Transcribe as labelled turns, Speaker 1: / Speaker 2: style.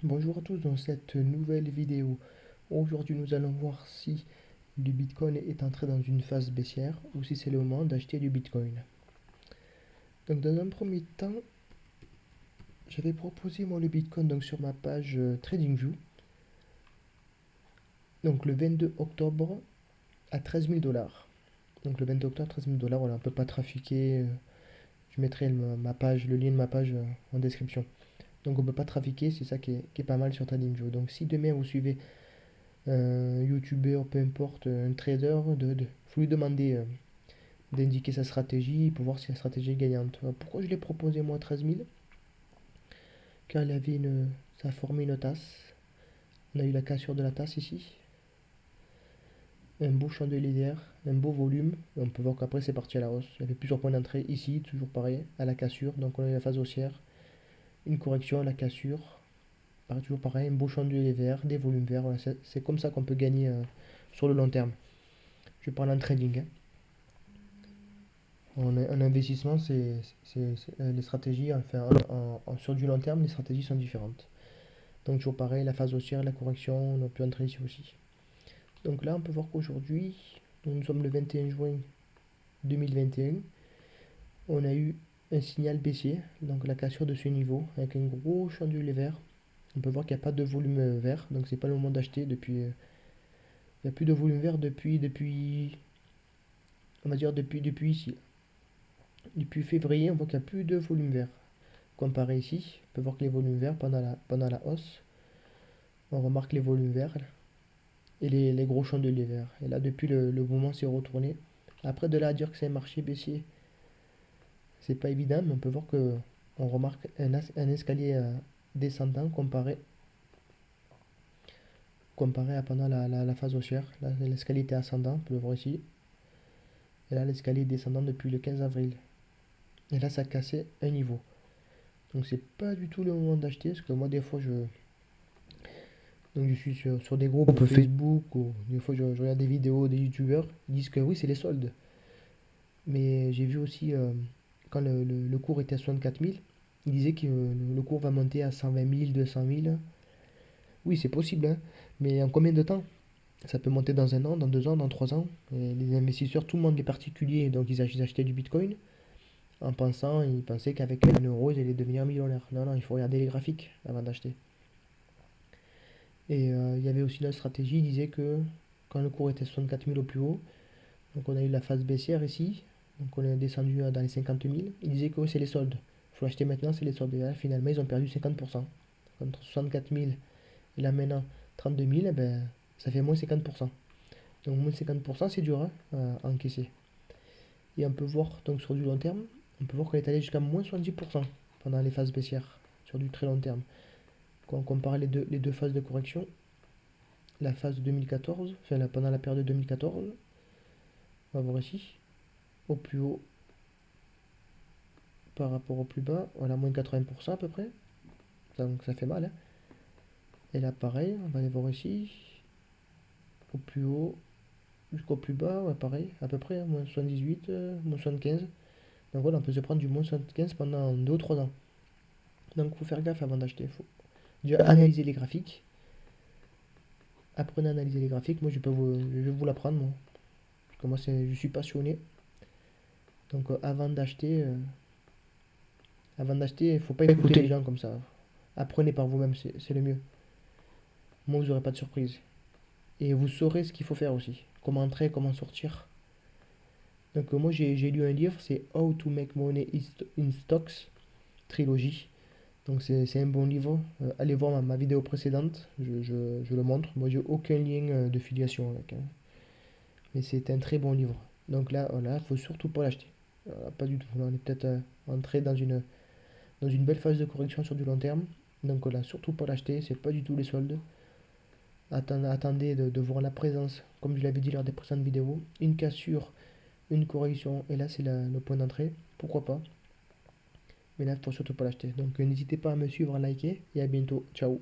Speaker 1: Bonjour à tous dans cette nouvelle vidéo. Aujourd'hui nous allons voir si le Bitcoin est entré dans une phase baissière ou si c'est le moment d'acheter du Bitcoin. Donc dans un premier temps, j'avais proposé moi le Bitcoin donc, sur ma page TradingView. Donc le 22 octobre à 13 000 $. Donc le 22 octobre 13 000 $, voilà, on ne peut pas trafiquer. Je mettrai ma page, le lien de ma page en description. Donc on ne peut pas trafiquer, c'est ça qui est pas mal sur TradingView. Donc si demain vous suivez un youtubeur, peu importe, un trader, faut lui demander d'indiquer sa stratégie pour voir si la stratégie est gagnante. Pourquoi je l'ai proposé moi 13 000? Car ça a formé une tasse. On a eu la cassure de la tasse ici. Un beau chandelier d'air, un beau volume. On peut voir qu'après c'est parti à la hausse. Il y avait plusieurs points d'entrée ici, toujours pareil, à la cassure. Donc on a eu la phase haussière, une correction à la cassure. Toujours pareil, un beau chandelier vert, des volumes verts. Voilà, c'est comme ça qu'on peut gagner sur le long terme. Je parle en trading, hein. En investissement, les stratégies, enfin, sur du long terme, les stratégies sont différentes. Donc toujours pareil, la phase haussière, la correction, on a pu entrer ici aussi. Donc là, on peut voir qu'aujourd'hui, nous sommes le 21 juin 2021, on a eu un signal baissier, donc la cassure de ce niveau, avec un gros chandelier vert. On peut voir qu'il n'y a pas de volume vert, donc c'est pas le moment d'acheter depuis... il n'y a plus de volume vert depuis, on va dire depuis ici. Depuis février, on voit qu'il n'y a plus de volume vert. Comparé ici, on peut voir que les volumes verts pendant la hausse, on remarque les volumes verts et les gros chandeliers verts. Et là, depuis le mouvement s'est retourné. Après, de là à dire que c'est un marché baissier, c'est pas évident, mais on peut voir que on remarque un escalier descendant comparé à pendant la phase haussière. Là, l'escalier était ascendant, on peut le voir ici. Et là, l'escalier est descendant depuis le 15 avril. Et là, ça a cassé un niveau. Donc, c'est pas du tout le moment d'acheter, parce que moi, des fois, donc je suis sur des groupes Facebook ou des fois je regarde des vidéos des youtubeurs, ils disent que oui c'est les soldes. Mais j'ai vu aussi quand le cours était à 64 000, ils disaient que le cours va monter à 120 000, 200 000. Oui c'est possible, hein, mais en combien de temps? Ça peut monter dans un an, dans 2 ans, dans 3 ans. Et les investisseurs, tout le monde, les particuliers, donc ils achetaient du bitcoin ils pensaient qu'avec 1 euro ils allaient devenir millionnaires. Non, non, il faut regarder les graphiques avant d'acheter. Et il y avait aussi notre stratégie, il disait que quand le cours était 64 000 au plus haut, donc on a eu la phase baissière ici, donc on est descendu dans les 50 000, il disait que c'est les soldes. Il faut acheter maintenant, c'est les soldes. Et là, finalement, ils ont perdu 50%. Entre 64 000 et là maintenant 32 000, eh ben, ça fait moins 50%. Donc moins 50%, c'est dur hein, à encaisser. Et on peut voir, donc sur du long terme, on peut voir qu'elle est allée jusqu'à moins 70% pendant les phases baissières, sur du très long terme. Quand on compare les deux phases de correction, la phase de 2014, enfin pendant la période de 2014, on va voir ici, au plus haut par rapport au plus bas, voilà, moins 80% à peu près, donc ça fait mal, hein. Et là pareil, on va aller voir ici, au plus haut jusqu'au plus bas, ouais, pareil, à peu près, hein, moins 78, moins 75. Donc voilà, on peut se prendre du moins 75 pendant 2 ou 3 ans. Donc il faut faire gaffe avant d'acheter, il faut déjà analyser les graphiques. Apprenez à analyser les graphiques, moi je vais vous l'apprendre, moi. Parce que moi je suis passionné. Donc avant d'acheter, il ne faut pas écouter les gens comme ça. Apprenez par vous-même, c'est le mieux. Moi, vous n'aurez pas de surprise. Et vous saurez ce qu'il faut faire aussi. Comment entrer, comment sortir. Donc moi, j'ai lu un livre, c'est How to Make Money in Stocks, trilogie. Donc c'est un bon livre. Allez voir ma vidéo précédente, je le montre. Moi, j'ai aucun lien de filiation avec, hein. Mais c'est un très bon livre. Donc là, voilà, faut surtout pas l'acheter. Pas du tout. Là, on est peut-être entré dans une belle phase de correction sur du long terme. Donc voilà, surtout pas l'acheter, c'est pas du tout les soldes. Attendez de voir la présence, comme je l'avais dit lors des précédentes vidéos, une cassure, une correction, et là c'est le point d'entrée, pourquoi pas. Mais là, il faut surtout pas l'acheter. Donc n'hésitez pas à me suivre, à liker, et à bientôt. Ciao.